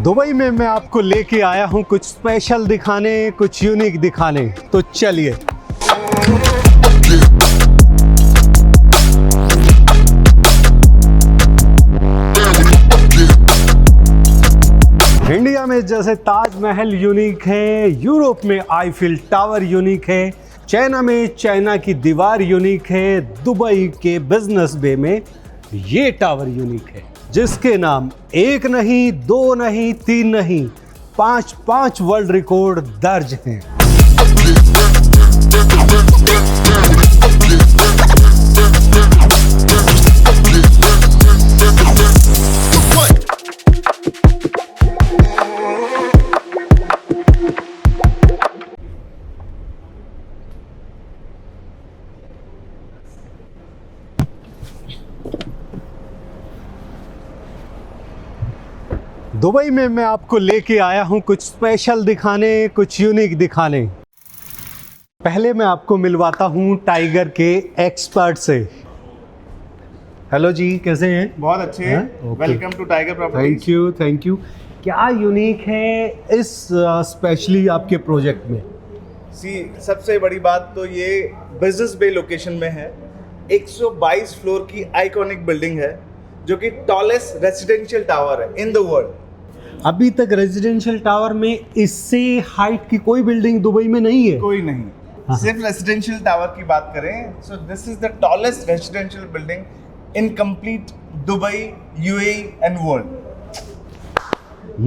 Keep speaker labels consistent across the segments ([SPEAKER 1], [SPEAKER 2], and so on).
[SPEAKER 1] Dubai में मैं आपको लेके आया हूँ कुछ स्पेशल दिखाने, कुछ यूनिक दिखाने। तो चलिए। इंडिया में जैसे ताजमहल यूनिक है, यूरोप में आईफिल टावर यूनिक है, चाइना में चाइना की दीवार यूनिक है, दुबई के बिजनेस बे में ये टावर यूनिक है, जिसके नाम एक नहीं, दो नहीं, तीन नहीं, पांच वर्ल्ड रिकॉर्ड दर्ज हैं। दुबई में मैं आपको लेके आया हूं कुछ स्पेशल दिखाने, कुछ यूनिक दिखाने। पहले मैं आपको मिलवाता हूं टाइगर के एक्सपर्ट से। हेलो जी, कैसे हैं?
[SPEAKER 2] बहुत अच्छे हैं। Welcome to Tiger Properties.
[SPEAKER 1] Thank you. क्या यूनिक है इस स्पेशली आपके प्रोजेक्ट में?
[SPEAKER 2] सबसे बड़ी बात तो ये बिजनेस बे लोकेशन में है। 122 फ्लोर की आइकॉनिक बिल्डिंग है, जो कि टॉलेस्ट रेजिडेंशियल टावर है इन द वर्ल्ड।
[SPEAKER 1] अभी तक रेजिडेंशियल टावर में इससे हाइट की कोई बिल्डिंग दुबई में नहीं है?
[SPEAKER 2] कोई नहीं। सिर्फ रेजिडेंशियल टावर की बात करें, so this is the tallest residential building in complete Dubai, UAE and world.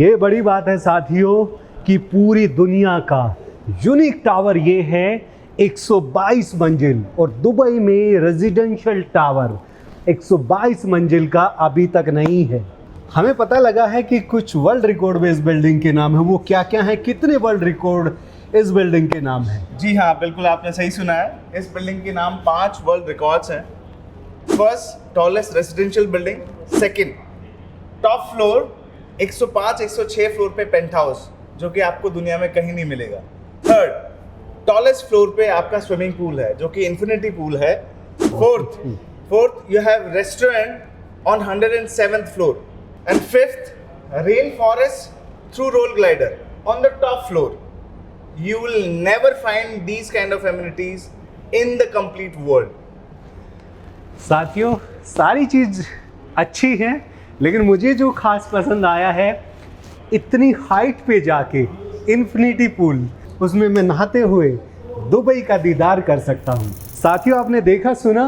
[SPEAKER 1] ये बड़ी बात है साथियों कि पूरी दुनिया का यूनिक टावर ये है, 122 मंजिल, और दुबई में रेजिडेंशियल टावर 122 मंजिल का अभी तक नहीं है। हमें पता लगा है कि कुछ वर्ल्ड रिकॉर्ड में इस बिल्डिंग के नाम है। वो क्या क्या है, कितने वर्ल्ड रिकॉर्ड इस बिल्डिंग के नाम है?
[SPEAKER 2] जी हाँ, बिल्कुल आपने सही सुना है। इस बिल्डिंग के नाम 5 वर्ल्ड रिकॉर्ड्स हैं। First, tallest residential building. Second, top floor 105 106 floor पे पेंट हाउस, जो कि आपको दुनिया में कहीं नहीं मिलेगा। थर्ड, टॉलेस्ट फ्लोर पे आपका स्विमिंग पूल है, जो कि इन्फिनिटी पूल है। Fourth, you have restaurant on 107th floor. And fifth, rainforest through roll glider on the top floor. You will never find these kind of amenities in the complete world.
[SPEAKER 1] साथियों, सारी चीज अच्छी है, लेकिन मुझे जो खास पसंद आया है, इतनी हाइट पे जाके इन्फिनिटी पूल, उसमें मैं नहाते हुए दुबई का दीदार कर सकता हूँ। साथियों, आपने देखा सुना,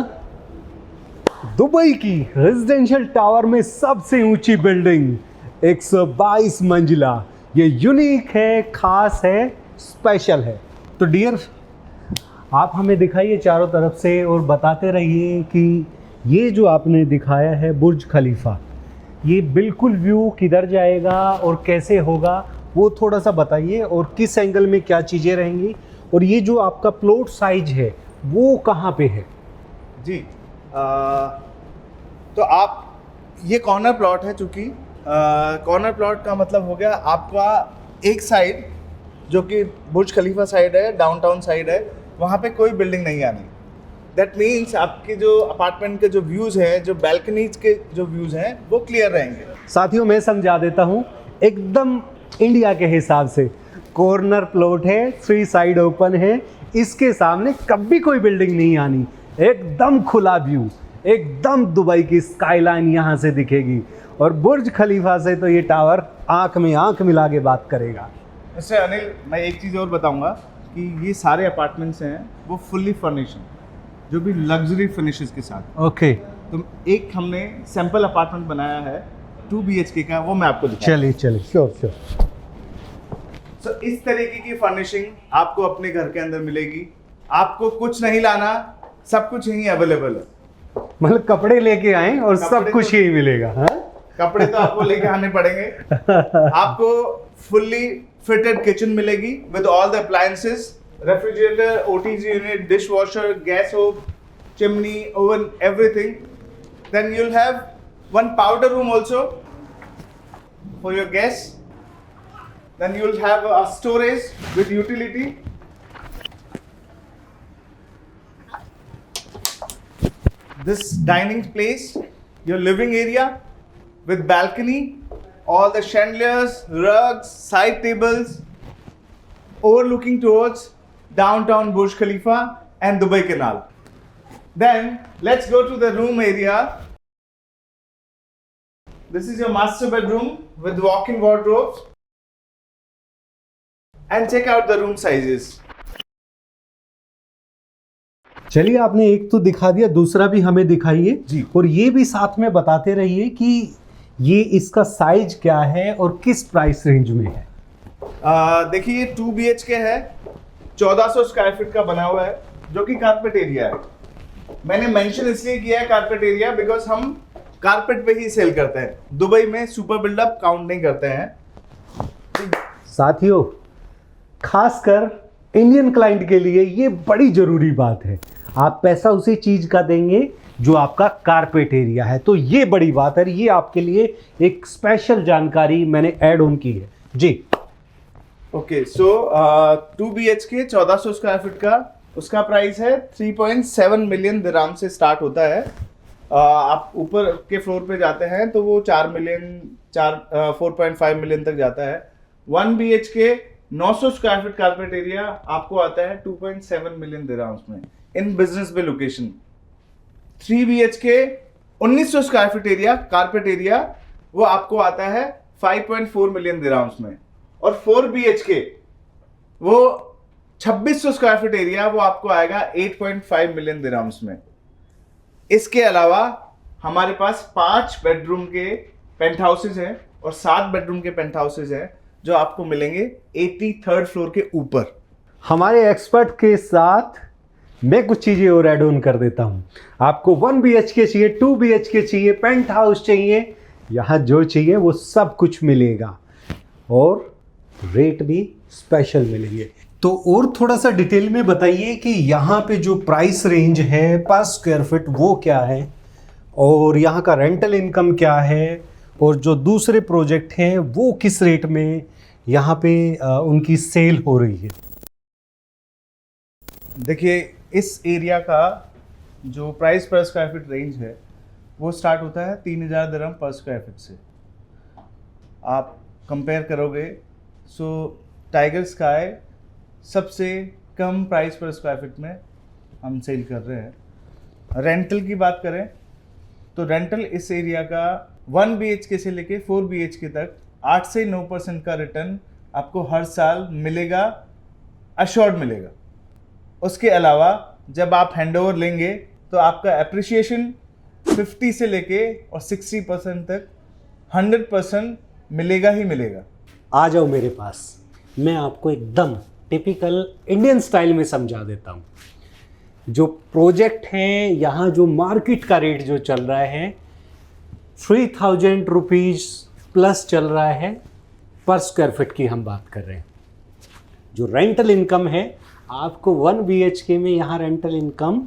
[SPEAKER 1] दुबई की रेजिडेंशियल टावर में सबसे ऊंची बिल्डिंग 122 मंजिला। ये यूनिक है, खास है, स्पेशल है। तो डियर, आप हमें दिखाइए चारों तरफ से और बताते रहिए कि ये जो आपने दिखाया है बुर्ज खलीफा, ये बिल्कुल व्यू किधर जाएगा और कैसे होगा, वो थोड़ा सा बताइए, और किस एंगल में क्या चीज़ें रहेंगी, और ये जो आपका प्लॉट साइज है वो कहाँ पे है?
[SPEAKER 2] जी, तो आप, ये कॉर्नर प्लॉट है, चूँकि कॉर्नर प्लॉट का मतलब हो गया आपका एक साइड जो कि बुर्ज खलीफा साइड है, डाउनटाउन साइड है, वहाँ पे कोई बिल्डिंग नहीं आनी। दैट मीन्स आपके जो अपार्टमेंट के जो व्यूज़ हैं, जो बैल्कनीज के जो व्यूज़ हैं, वो क्लियर रहेंगे।
[SPEAKER 1] साथियों, मैं समझा देता हूँ एकदम इंडिया के हिसाब से। कॉर्नर प्लॉट है, 3 साइड ओपन है, इसके सामने कभी कोई बिल्डिंग नहीं आनी, एकदम खुला व्यू, एकदम दुबई की स्काईलाइन यहाँ से दिखेगी, और बुर्ज खलीफा से तो ये टावर आंख में आंख मिला के बात करेगा।
[SPEAKER 2] इससे अनिल, मैं एक चीज़ और बताऊंगा कि ये सारे अपार्टमेंट्स हैं वो फुल्ली फर्निश्ड हैं, जो भी लग्जरी फिनिशेस के साथ।
[SPEAKER 1] ओके।
[SPEAKER 2] तो एक हमने सैंपल अपार्टमेंट बनाया है 2 BHK का, वो मैं आपको दिखाऊंगा।
[SPEAKER 1] चलिए, श्योर।
[SPEAKER 2] तो इस तरीके की फर्निशिंग आपको अपने घर के अंदर मिलेगी। आपको कुछ नहीं लाना, सब कुछ यहीं अवेलेबल है।
[SPEAKER 1] मतलब कपड़े लेके आए और सब कुछ यही मिलेगा? हाँ,
[SPEAKER 2] कपड़े तो आपको लेके आने पड़ेंगे। आपको फुल्ली फिटेड किचन मिलेगी with all the appliances, refrigerator, OTG unit, dish washer, gas hob, chimney, oven, everything. Then you'll have one powder room also for your guests. Then you'll have a storage with utility. This dining place, your living area with balcony all the chandeliers, rugs, side tables, overlooking towards downtown Burj Khalifa and Dubai Canal. Then let's go to the room area. This is your master bedroom with walk-in wardrobes. And check out the room sizes.
[SPEAKER 1] चलिए, आपने एक तो दिखा दिया, दूसरा भी हमें दिखाइए
[SPEAKER 2] जी।
[SPEAKER 1] और ये भी साथ में बताते रहिए कि ये इसका साइज क्या है और किस प्राइस रेंज में है।
[SPEAKER 2] देखिए ये 2 BHK है, 1400 स्क्वायर फीट का बना हुआ है, जो कि कारपेट एरिया है। मैंने मेंशन इसलिए किया है कारपेट एरिया बिकॉज हम कारपेट पे ही सेल करते हैं। दुबई में सुपर बिल्डअप काउंट नहीं करते हैं।
[SPEAKER 1] साथियों, खासकर इंडियन क्लाइंट के लिए ये बड़ी जरूरी बात है। आप पैसा उसी चीज का देंगे जो आपका कारपेट एरिया है, तो ये बड़ी बात है। ये आपके लिए एक स्पेशल जानकारी मैंने ऐड ऑन की है जी।
[SPEAKER 2] ओके, सो 2 BHK 1400 स्क्वायर फीट का उसका प्राइस है 3.7 मिलियन दिरहाम से स्टार्ट होता है। आप ऊपर के फ्लोर पे जाते हैं तो वो 4.5 मिलियन तक जाता है। 1 BHK 900 square feet carpet area आपको आता है 2.7 मिलियन दिरहाम्स में in Business Bay location. 3 BHK 1900 square feet area carpet area वो आपको आता है 5.4 मिलियन दिरहाम्स में। और 4 BHK वो 2600 स्क्वायर फीट एरिया वो आपको आएगा 8.5 मिलियन दिरहाम्स में। इसके अलावा हमारे पास 5 बेडरूम के पेंट हाउसेज हैं और 7 बेडरूम के पेंट हाउसेज हैं जो आपको मिलेंगे 83rd फ्लोर के ऊपर।
[SPEAKER 1] हमारे एक्सपर्ट के साथ मैं कुछ चीज़ें और ऐड ऑन कर देता हूँ। आपको 1 BHK चाहिए, 2 BHK चाहिए, पेंट हाउस चाहिए, यहाँ जो चाहिए वो सब कुछ मिलेगा और रेट भी स्पेशल मिलेंगे। तो और थोड़ा सा डिटेल में बताइए कि यहाँ पे जो प्राइस रेंज है पर स्क्वायर फीट वो क्या है और यहाँ का रेंटल इनकम क्या है और जो दूसरे प्रोजेक्ट हैं वो किस रेट में यहाँ पे उनकी सेल हो रही है।
[SPEAKER 2] देखिए इस एरिया का जो प्राइस पर स्क्वायर फीट रेंज है वो स्टार्ट होता है 3000 दिरहम पर स्क्वायर फीट से। आप कंपेयर करोगे सो टाइगर स्काई सबसे कम प्राइस पर स्क्वायर फीट में हम सेल कर रहे हैं। रेंटल की बात करें तो रेंटल इस एरिया का 1 BHK से लेके 4 BHK तक 8 से 9% का रिटर्न आपको हर साल मिलेगा, अश्योर्ड मिलेगा। उसके अलावा जब आप हैंडओवर लेंगे तो आपका एप्रिसिएशन 50 से लेके और 60% तक 100% मिलेगा ही मिलेगा।
[SPEAKER 1] आ जाओ मेरे पास, मैं आपको एकदम टिपिकल इंडियन स्टाइल में समझा देता हूँ। जो प्रोजेक्ट हैं यहाँ जो मार्केट का रेट जो चल रहा है 3000 रुपीज़ प्लस चल रहा है पर स्क्वायर फीट की हम बात कर रहे हैं। जो रेंटल इनकम है आपको 1 BHK में यहाँ रेंटल इनकम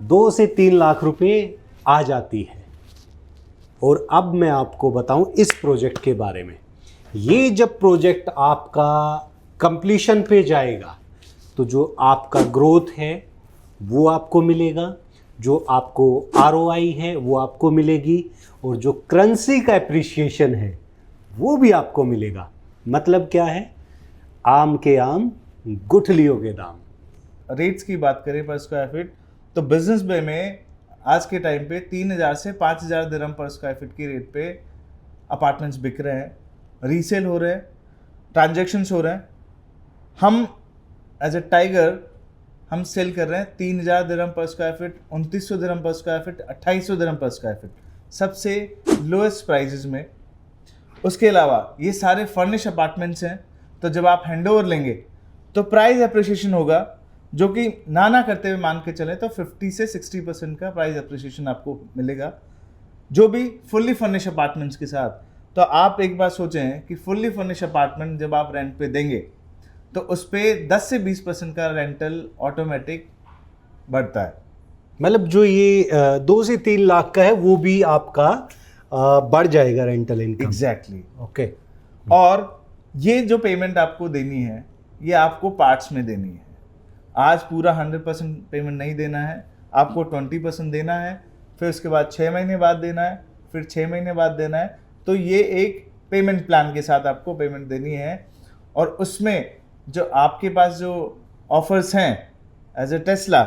[SPEAKER 1] 2 से 3 लाख रुपए आ जाती है। और अब मैं आपको बताऊं इस प्रोजेक्ट के बारे में। ये जब प्रोजेक्ट आपका कंप्लीशन पे जाएगा तो जो आपका ग्रोथ है वो आपको मिलेगा, जो आपको ROI है वो आपको मिलेगी और जो करेंसी का एप्रिसिएशन है वो भी आपको मिलेगा। मतलब क्या है, आम के आम गुठलियों के दाम।
[SPEAKER 2] रेट्स की बात करें पर स्क्वायर फीट तो बिजनेस बे में आज के टाइम पे 3000 से 5000 दिरहम पर स्क्वायर फीट की रेट पे अपार्टमेंट्स बिक रहे हैं, रीसेल हो रहे हैं, ट्रांजैक्शंस हो रहे हैं। हम एज ए टाइगर हम सेल कर रहे हैं 3000 दिरहम पर स्क्वायर फीट, 2900 दिरहम पर स्क्वायर फीट, 2800 दिरहम पर स्क्वायर फीट, सबसे लोएस्ट प्राइजेज में। उसके अलावा ये सारे फर्निश अपार्टमेंट्स हैं, तो जब आप हैंडओवर लेंगे तो प्राइस अप्रिसिएशन होगा, जो कि ना करते हुए मान के चलें तो 50 से 60% का प्राइस अप्रिसिएशन आपको मिलेगा, जो भी फुल्ली फर्निश अपार्टमेंट्स के साथ। तो आप एक बार सोचें कि फुल्ली फर्निश अपार्टमेंट जब आप रेंट पे देंगे तो उस पर 10 से 20% का रेंटल ऑटोमेटिक बढ़ता है।
[SPEAKER 1] मतलब जो ये 2 से 3 लाख का है वो भी आपका बढ़ जाएगा रेंटल इनकम।
[SPEAKER 2] Exactly
[SPEAKER 1] okay.
[SPEAKER 2] और ये जो पेमेंट आपको देनी है ये आपको पार्ट्स में देनी है। आज पूरा 100% पेमेंट नहीं देना है, आपको 20% देना है, फिर उसके बाद 6 महीने बाद देना है, फिर 6 महीने बाद देना है। तो ये एक पेमेंट प्लान के साथ आपको पेमेंट देनी है, और उसमें जो आपके पास जो ऑफर्स हैं as a Tesla,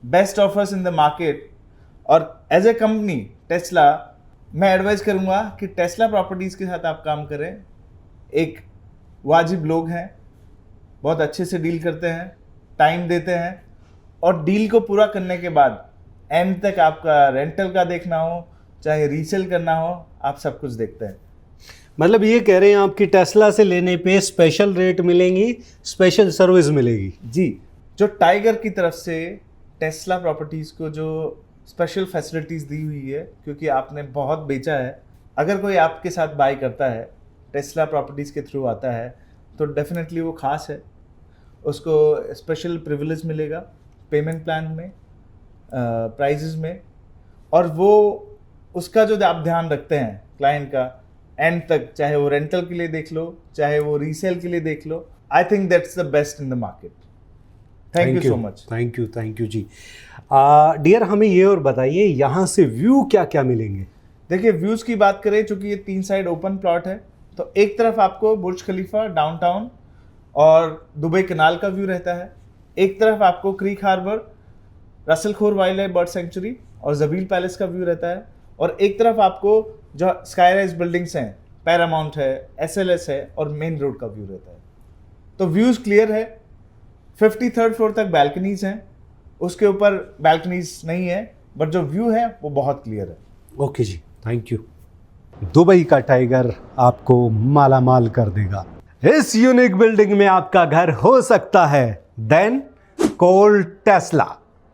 [SPEAKER 2] best offers in the market, और एज ए कंपनी टेस्ला, मैं एडवाइस करूंगा कि टेस्ला प्रॉपर्टीज़ के साथ आप काम करें। एक वाजिब लोग हैं, बहुत अच्छे से डील करते हैं, टाइम देते हैं, और डील को पूरा करने के बाद एंड तक आपका रेंटल का देखना हो चाहे रीसेल करना हो, आप सब कुछ देखते हैं।
[SPEAKER 1] मतलब ये कह रहे हैं आप कि टेस्ला से लेने पे स्पेशल रेट मिलेंगी, स्पेशल सर्विस मिलेगी।
[SPEAKER 2] जी, जो टाइगर की तरफ से टेस्ला प्रॉपर्टीज़ को जो स्पेशल फैसिलिटीज़ दी हुई है, क्योंकि आपने बहुत बेचा है, अगर कोई आपके साथ बाय करता है, टेस्ला प्रॉपर्टीज़ के थ्रू आता है, तो डेफिनेटली वो खास है, उसको स्पेशल प्रिविलेज मिलेगा पेमेंट प्लान में, प्राइजेज में, और वो उसका जो आप ध्यान रखते हैं क्लाइंट का एंड तक, चाहे वो रेंटल के लिए देख लो चाहे वो रीसेल के लिए देख लो, I think that's the best in the market. Thank you so much.
[SPEAKER 1] Thank you जी। डियर, हमें ये और बताइए यहाँ से व्यू क्या क्या मिलेंगे?
[SPEAKER 2] देखिए, व्यूज़ की बात करें, चूंकि ये 3 साइड ओपन प्लॉट है, तो एक तरफ आपको बुर्ज खलीफा, डाउनटाउन और दुबई कनाल का व्यू रहता है, एक तरफ आपको क्रीक हार्बर, रसल खोर वाइल्ड लाइफ बर्ड सेंचुरी और जबील पैलेस का व्यू रहता है, और एक तरफ आपको जो स्काई राइज बिल्डिंग्स हैं, पैरामाउंट है, SLS है, और मेन रोड का व्यू रहता है। तो व्यूज़ क्लियर है। 53rd फ्लोर तक बैल्कनीज हैं, उसके ऊपर बैल्कनीज नहीं है, बट जो व्यू है वो बहुत क्लियर है।
[SPEAKER 1] ओके जी, थैंक यू। दुबई का टाइगर आपको माला माल कर देगा। इस यूनिक बिल्डिंग में आपका घर हो सकता है, देन कॉल टेस्ला।